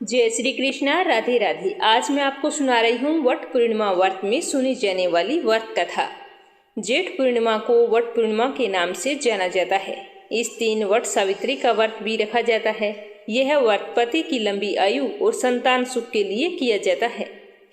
जय श्री कृष्णा, राधे राधे। आज मैं आपको सुना रही हूँ वट पूर्णिमा व्रत में सुनी जाने वाली व्रत कथा। जेठ पूर्णिमा को वट पूर्णिमा के नाम से जाना जाता है। इस दिन वट सावित्री का व्रत भी रखा जाता है। यह व्रत पति की लंबी आयु और संतान सुख के लिए किया जाता है।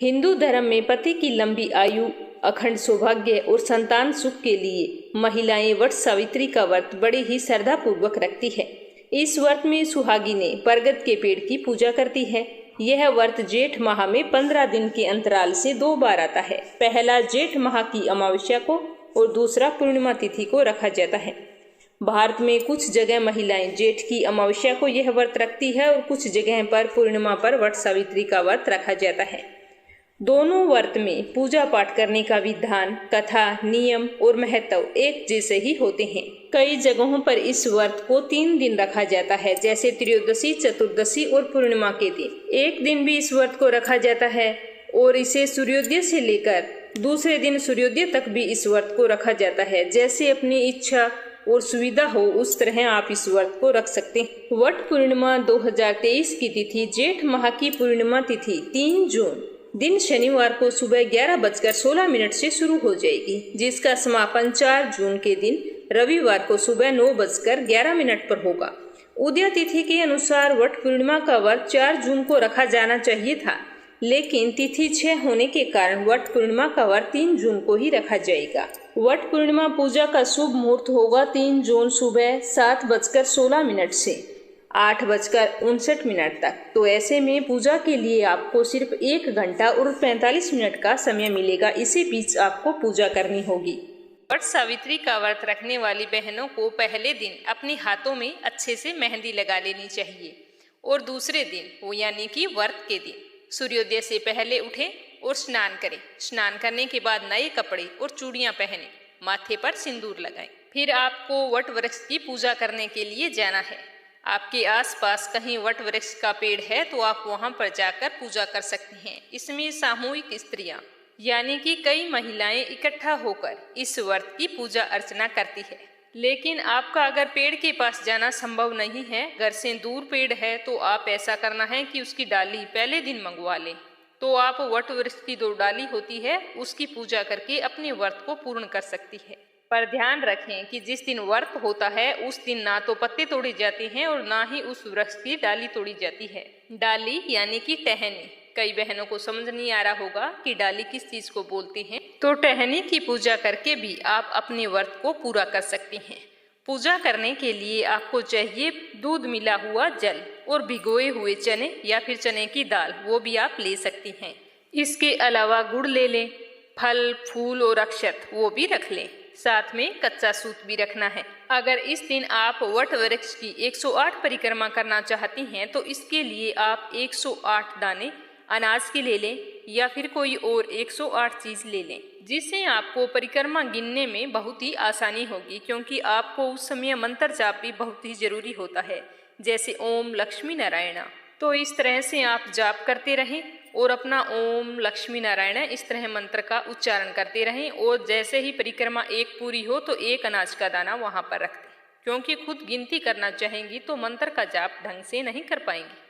हिंदू धर्म में पति की लंबी आयु, अखंड सौभाग्य और संतान सुख के लिए महिलाएं वट सावित्री का व्रत बड़े ही श्रद्धा पूर्वक रखती है। इस व्रत में सुहागिनें बरगद के पेड़ की पूजा करती है। यह व्रत जेठ माह में 15 दिन के अंतराल से 2 बार आता है। पहला जेठ माह की अमावस्या को और दूसरा पूर्णिमा तिथि को रखा जाता है। भारत में कुछ जगह महिलाएं जेठ की अमावस्या को यह व्रत रखती है और कुछ जगह पर पूर्णिमा पर वट सावित्री का व्रत रखा जाता है। दोनों व्रत में पूजा पाठ करने का विधान, कथा, नियम और महत्व एक जैसे ही होते हैं। कई जगहों पर इस व्रत को 3 दिन रखा जाता है, जैसे त्रयोदशी, चतुर्दशी और पूर्णिमा के दिन। एक दिन भी इस व्रत को रखा जाता है और इसे सूर्योदय से लेकर दूसरे दिन सूर्योदय तक भी इस व्रत को रखा जाता है। जैसे अपनी इच्छा और सुविधा हो उस तरह आप इस व्रत को रख सकते हैं। वट पूर्णिमा 2023 की तिथि जेठ माह की पूर्णिमा तिथि 3 जून दिन शनिवार को सुबह 11:16 से शुरू हो जाएगी, जिसका समापन 4 जून के दिन रविवार को सुबह 9:11 पर होगा। उदय तिथि के अनुसार वट पूर्णिमा का व्रत 4 जून को रखा जाना चाहिए था, लेकिन तिथि 6 होने के कारण वट पूर्णिमा का व्रत 3 जून को ही रखा जाएगा। वट पूर्णिमा पूजा का शुभ मुहूर्त होगा 3 जून सुबह 7:16 से 8:59 तक। तो ऐसे में पूजा के लिए आपको सिर्फ 1 घंटा और 45 मिनट का समय मिलेगा। इसी बीच आपको पूजा करनी होगी। वट सावित्री का व्रत रखने वाली बहनों को पहले दिन अपने हाथों में अच्छे से मेहंदी लगा लेनी चाहिए और दूसरे दिन, वो यानी कि व्रत के दिन, सूर्योदय से पहले उठें और स्नान करें। स्नान करने के बाद नए कपड़े और चूड़ियां पहनें, माथे पर सिंदूर लगाएं। फिर आपको वट वृक्ष की पूजा करने के लिए जाना है। आपके आसपास कहीं वट वृक्ष का पेड़ है तो आप वहां पर जाकर पूजा कर सकते हैं। इसमें सामूहिक स्त्रियां यानी कि कई महिलाएं इकट्ठा होकर इस व्रत की पूजा अर्चना करती है। लेकिन आपका अगर पेड़ के पास जाना संभव नहीं है, घर से दूर पेड़ है, तो आप ऐसा करना है कि उसकी डाली पहले दिन मंगवा लें। तो आप वट वृक्ष की 2 डाली होती है, उसकी पूजा करके अपने व्रत को पूर्ण कर सकती है। पर ध्यान रखें कि जिस दिन व्रत होता है उस दिन ना तो पत्ते तोड़े जाते हैं और ना ही उस वृक्ष की डाली तोड़ी जाती है। डाली यानी कि टहनी। कई बहनों को समझ नहीं आ रहा होगा कि डाली किस चीज को बोलते हैं, तो टहनी की पूजा करके भी आप अपने व्रत को पूरा कर सकते हैं। पूजा करने के लिए आपको चाहिए दूध मिला हुआ जल और भिगोए हुए चने या फिर चने की दाल, वो भी आप ले सकती हैं। इसके अलावा गुड़ ले लें, फल, फूल और अक्षत वो भी रख लें। साथ में कच्चा सूत भी रखना है। अगर इस दिन आप वट वृक्ष की 108 परिक्रमा करना चाहती हैं तो इसके लिए आप 108 दाने अनाज के ले लें या फिर कोई और 108 चीज ले लें, जिससे आपको परिक्रमा गिनने में बहुत ही आसानी होगी, क्योंकि आपको उस समय मंत्र जाप भी बहुत ही जरूरी होता है, जैसे ओम लक्ष्मी नारायण। तो इस तरह से आप जाप करते रहें और अपना ओम लक्ष्मी नारायण इस तरह मंत्र का उच्चारण करते रहें। और जैसे ही परिक्रमा 1 पूरी हो तो 1 अनाज का दाना वहां पर रख दें, क्योंकि खुद गिनती करना चाहेंगी तो मंत्र का जाप ढंग से नहीं कर पाएंगी।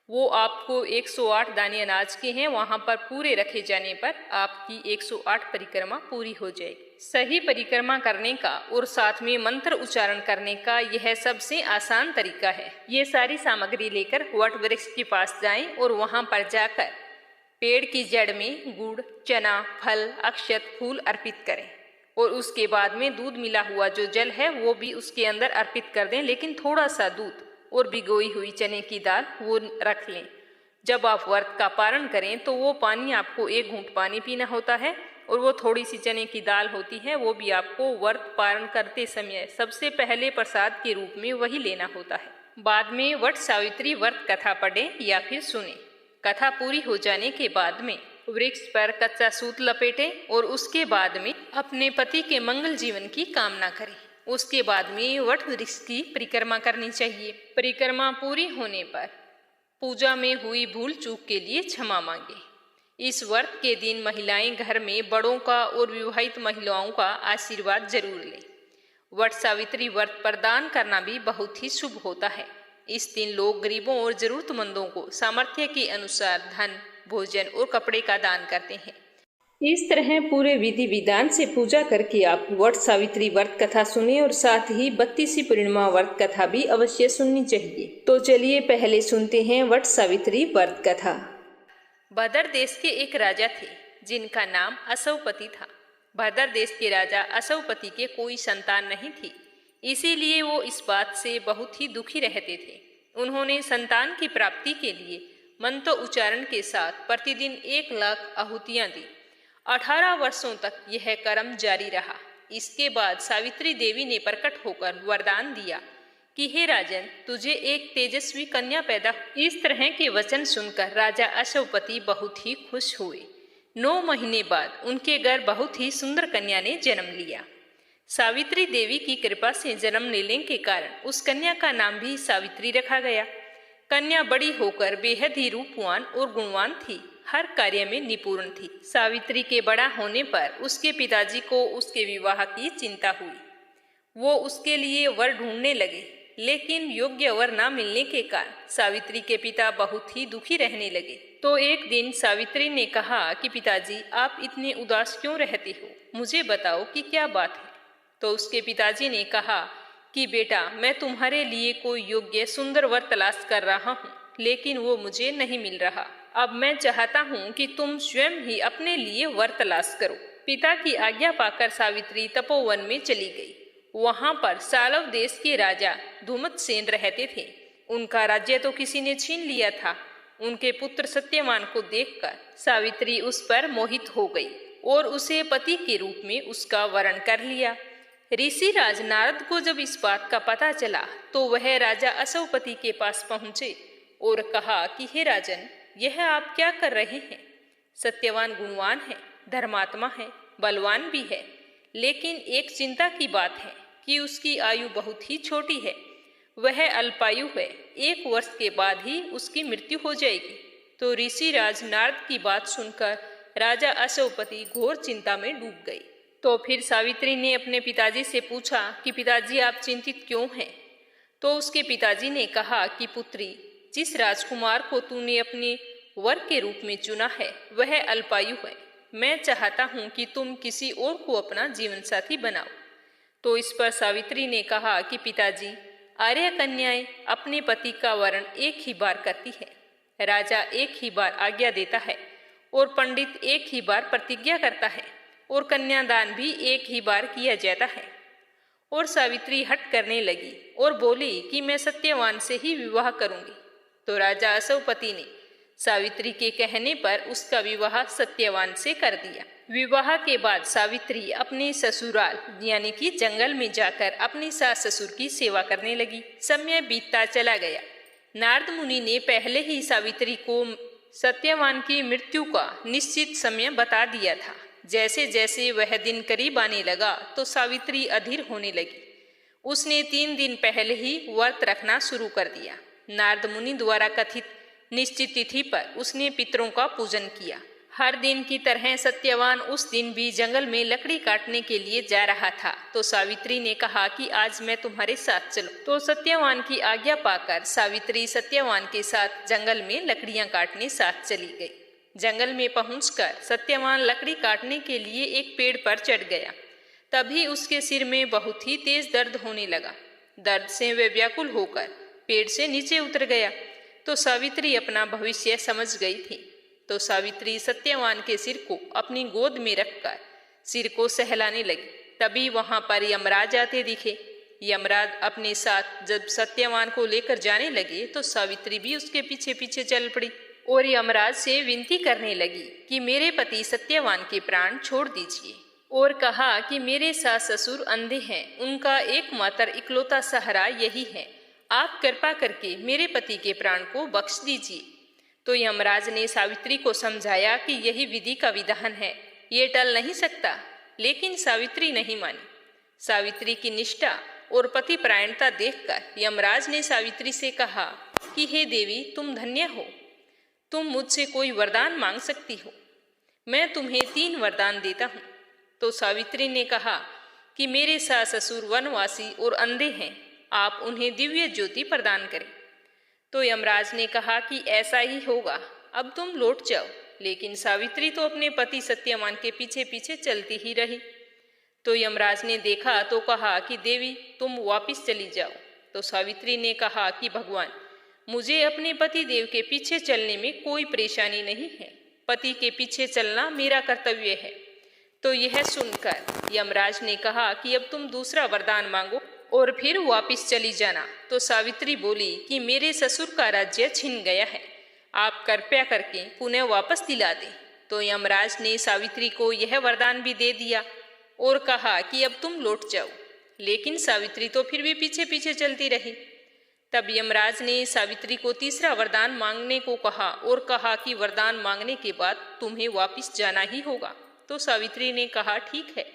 वो आपको 108 दाने अनाज के हैं, वहां पर पूरे रखे जाने पर आपकी 108 परिक्रमा पूरी हो जाएगी। सही परिक्रमा करने का और साथ में मंत्र उच्चारण करने का यह सबसे आसान तरीका है। ये सारी सामग्री लेकर वट वृक्ष के पास जाएं और वहां पर जाकर पेड़ की जड़ में गुड़, चना, फल, अक्षत, फूल अर्पित करें और उसके बाद में दूध मिला हुआ जो जल है वो भी उसके अंदर अर्पित कर दें, लेकिन थोड़ा सा दूध और भिगोई हुई चने की दाल वो रख लें। जब आप व्रत का पारण करें तो वो पानी आपको 1 घूंट पानी पीना होता है और वो थोड़ी सी चने की दाल होती है, वो भी आपको व्रत पारण करते समय सबसे पहले प्रसाद के रूप में वही लेना होता है। बाद में वट सावित्री व्रत कथा पढ़ें या फिर सुने। कथा पूरी हो जाने के बाद में वृक्ष पर कच्चा सूत लपेटें और उसके बाद में अपने पति के मंगल जीवन की कामना करें। उसके बाद में वट वृक्ष की परिक्रमा करनी चाहिए। परिक्रमा पूरी होने पर पूजा में हुई भूल चूक के लिए क्षमा मांगे। इस व्रत के दिन महिलाएं घर में बड़ों का और विवाहित महिलाओं का आशीर्वाद जरूर लें। वट सावित्री व्रत पर दान करना भी बहुत ही शुभ होता है। इस दिन लोग गरीबों और जरूरतमंदों को सामर्थ्य के अनुसार धन, भोजन और कपड़े का दान करते हैं। इस तरह पूरे विधि विधान से पूजा करके आप वट सावित्री व्रत कथा सुने और साथ ही 32वीं पूर्णिमा व्रत कथा भी अवश्य सुननी चाहिए। तो चलिए पहले सुनते हैं वट सावित्री व्रत कथा। भद्र देश के एक राजा थे जिनका नाम असवपति था। भद्र देश के राजा असवपति के कोई संतान नहीं थी, इसीलिए वो इस बात से बहुत ही दुखी रहते थे। उन्होंने संतान की प्राप्ति के लिए मंत्र उच्चारण के साथ प्रतिदिन 1,00,000 आहुतियां दी। 18 वर्षों तक यह कर्म जारी रहा। इसके बाद सावित्री देवी ने प्रकट होकर वरदान दिया कि हे राजन, तुझे एक तेजस्वी कन्या पैदा। इस तरह के वचन सुनकर राजा अश्वपति बहुत ही खुश हुए। 9 महीने बाद उनके घर बहुत ही सुंदर कन्या ने जन्म लिया। सावित्री देवी की कृपा से जन्म लेने के कारण उस कन्या का नाम भी सावित्री रखा गया। कन्या बड़ी होकर बेहद ही रूपवान और गुणवान थी, हर कार्य में निपुण थी। सावित्री के बड़ा होने पर उसके पिताजी को उसके विवाह की चिंता हुई। वो उसके लिए वर ढूंढने लगे, लेकिन योग्य वर न मिलने के कारण सावित्री के पिता बहुत ही दुखी रहने लगे। तो एक दिन सावित्री ने कहा कि पिताजी, आप इतने उदास क्यों रहते हो? मुझे बताओ कि क्या बात है। तो उसके पिताजी ने कहा कि बेटा, मैं तुम्हारे लिए कोई योग्य सुंदर वर तलाश कर रहा हूँ, लेकिन वो मुझे नहीं मिल रहा। अब मैं चाहता हूँ कि तुम स्वयं ही अपने लिए वर तलाश करो। पिता की आज्ञा पाकर सावित्री तपोवन में चली गई। वहाँ पर सालव देश के राजा धूमतसेन रहते थे। उनका राज्य तो किसी ने छीन लिया था। उनके पुत्र सत्यवान को देखकर सावित्री उस पर मोहित हो गई और उसे पति के रूप में उसका वरण कर लिया। ऋषि राज नारद को जब इस बात का पता चला तो वह राजा असवपति के पास पहुंचे और कहा कि हे राजन, यह आप क्या कर रहे हैं? सत्यवान गुणवान है, धर्मात्मा है, बलवान भी है, लेकिन एक चिंता की बात है कि उसकी आयु बहुत ही छोटी है। वह अल्पायु है, 1 वर्ष के बाद ही उसकी मृत्यु हो जाएगी। तो ऋषि राज नारद की बात सुनकर राजा अश्वपति घोर चिंता में डूब गए। तो फिर सावित्री ने अपने पिताजी से पूछा कि पिताजी, आप चिंतित क्यों हैं? तो उसके पिताजी ने कहा कि पुत्री, जिस राजकुमार को तूने अपने वर के रूप में चुना है वह अल्पायु है। मैं चाहता हूँ कि तुम किसी और को अपना जीवन साथी बनाओ। तो इस पर सावित्री ने कहा कि पिताजी, आर्य कन्याएं अपने पति का वरण एक ही बार करती है। राजा एक ही बार आज्ञा देता है और पंडित एक ही बार प्रतिज्ञा करता है और कन्यादान भी एक ही बार किया जाता है। और सावित्री हट करने लगी और बोली कि मैं सत्यवान से ही विवाह करूंगी। तो राजा असवपति ने सावित्री के कहने पर उसका विवाह सत्यवान से कर दिया। विवाह के बाद सावित्री अपने ससुराल यानी कि जंगल में जाकर अपनी सास ससुर की सेवा करने लगी। समय बीतता चला गया। नारद मुनि ने पहले ही सावित्री को सत्यवान की मृत्यु का निश्चित समय बता दिया था। जैसे जैसे वह दिन करीब आने लगा तो सावित्री अधीर होने लगी। उसने 3 दिन पहले ही व्रत रखना शुरू कर दिया। नारद मुनि द्वारा कथित निश्चित तिथि पर उसने पितरों का पूजन किया। हर दिन की तरह सत्यवान उस दिन भी जंगल में लकड़ी काटने के लिए जा रहा था। तो सावित्री ने कहा कि आज मैं तुम्हारे साथ चलूं। तो सत्यवान की आज्ञा पाकर सावित्री सत्यवान के साथ जंगल में लकड़ियां काटने साथ चली गई। जंगल में पहुंचकर सत्यवान लकड़ी काटने के लिए एक पेड़ पर चढ़ गया। तभी उसके सिर में बहुत ही तेज दर्द होने लगा। दर्द से वह व्याकुल होकर पेड़ से नीचे उतर गया। तो सावित्री अपना भविष्य समझ गई थी। तो सावित्री सत्यवान के सिर को अपनी गोद में रखकर सिर को सहलाने लगी। तभी वहां पर यमराज आते दिखे। यमराज अपने साथ जब सत्यवान को लेकर जाने लगे तो सावित्री भी उसके पीछे पीछे चल पड़ी और यमराज से विनती करने लगी कि मेरे पति सत्यवान के प्राण छोड़ दीजिए, और कहा कि मेरे सास ससुर अंधे हैं, उनका एकमात्र इकलौता सहारा यही है। आप कृपा करके मेरे पति के प्राण को बख्श दीजिए। तो यमराज ने सावित्री को समझाया कि यही विधि का विधान है, ये टल नहीं सकता। लेकिन सावित्री नहीं मानी। सावित्री की निष्ठा और पतिपरायणता देखकर यमराज ने सावित्री से कहा कि हे देवी, तुम धन्य हो, तुम मुझसे कोई वरदान मांग सकती हो। मैं तुम्हें 3 वरदान देता हूँ। तो सावित्री ने कहा कि मेरे सास ससुर वनवासी और अंधे हैं, आप उन्हें दिव्य ज्योति प्रदान करें। तो यमराज ने कहा कि ऐसा ही होगा, अब तुम लौट जाओ। लेकिन सावित्री तो अपने पति सत्यवान के पीछे पीछे चलती ही रही। तो यमराज ने देखा तो कहा कि देवी तुम वापस चली जाओ। तो सावित्री ने कहा कि भगवान, मुझे अपने पति देव के पीछे चलने में कोई परेशानी नहीं है, पति के पीछे चलना मेरा कर्तव्य है। तो यह सुनकर यमराज ने कहा कि अब तुम दूसरा वरदान मांगो और फिर वापस चली जाना। तो सावित्री बोली कि मेरे ससुर का राज्य छिन गया है, आप कृपया करके पुनः वापस दिला दें। तो यमराज ने सावित्री को यह वरदान भी दे दिया और कहा कि अब तुम लौट जाओ। लेकिन सावित्री तो फिर भी पीछे पीछे चलती रही। तब यमराज ने सावित्री को तीसरा वरदान मांगने को कहा और कहा कि वरदान मांगने के बाद तुम्हें वापस जाना ही होगा। तो सावित्री ने कहा ठीक है।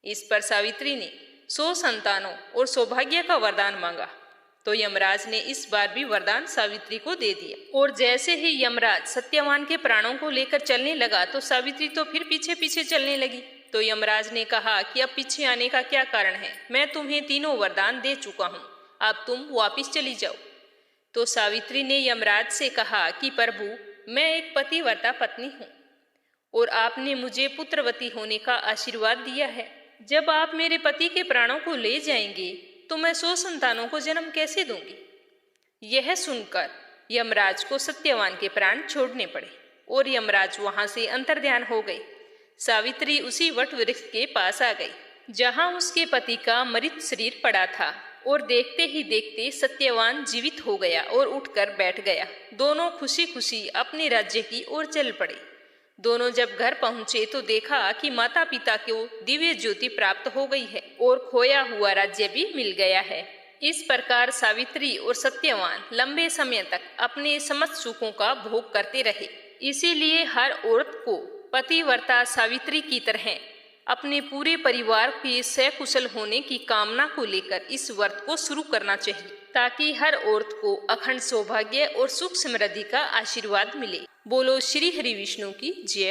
इस पर सावित्री ने 100 संतानों और सौभाग्य का वरदान मांगा। तो यमराज ने इस बार भी वरदान सावित्री को दे दिया। और जैसे ही यमराज सत्यवान के प्राणों को लेकर चलने लगा तो सावित्री तो फिर पीछे पीछे चलने लगी। तो यमराज ने कहा कि अब पीछे आने का क्या कारण है, मैं तुम्हें तीनों वरदान दे चुका हूँ, अब तुम वापिस चली जाओ। तो सावित्री ने यमराज से कहा कि प्रभु, मैं एक पतिव्रता पत्नी हूँ और आपने मुझे पुत्रवती होने का आशीर्वाद दिया है। जब आप मेरे पति के प्राणों को ले जाएंगे तो मैं 100 संतानों को जन्म कैसे दूंगी। यह सुनकर यमराज को सत्यवान के प्राण छोड़ने पड़े और यमराज वहां से अंतर्ध्यान हो गए। सावित्री उसी वट वृक्ष के पास आ गई जहां उसके पति का मृत शरीर पड़ा था और देखते ही देखते सत्यवान जीवित हो गया और उठकर बैठ गया। दोनों खुशी खुशी अपने राज्य की ओर चल पड़े। दोनों जब घर पहुंचे तो देखा कि माता पिता को दिव्य ज्योति प्राप्त हो गई है और खोया हुआ राज्य भी मिल गया है। इस प्रकार सावित्री और सत्यवान लंबे समय तक अपने समस्त सुखों का भोग करते रहे। इसीलिए हर औरत को पतिव्रता सावित्री की तरह अपने पूरे परिवार के सकुशल होने की कामना को लेकर इस व्रत को शुरू करना चाहिए, ताकि हर औरत को अखंड सौभाग्य और सुख समृद्धि का आशीर्वाद मिले। बोलो श्री हरि विष्णु की जय।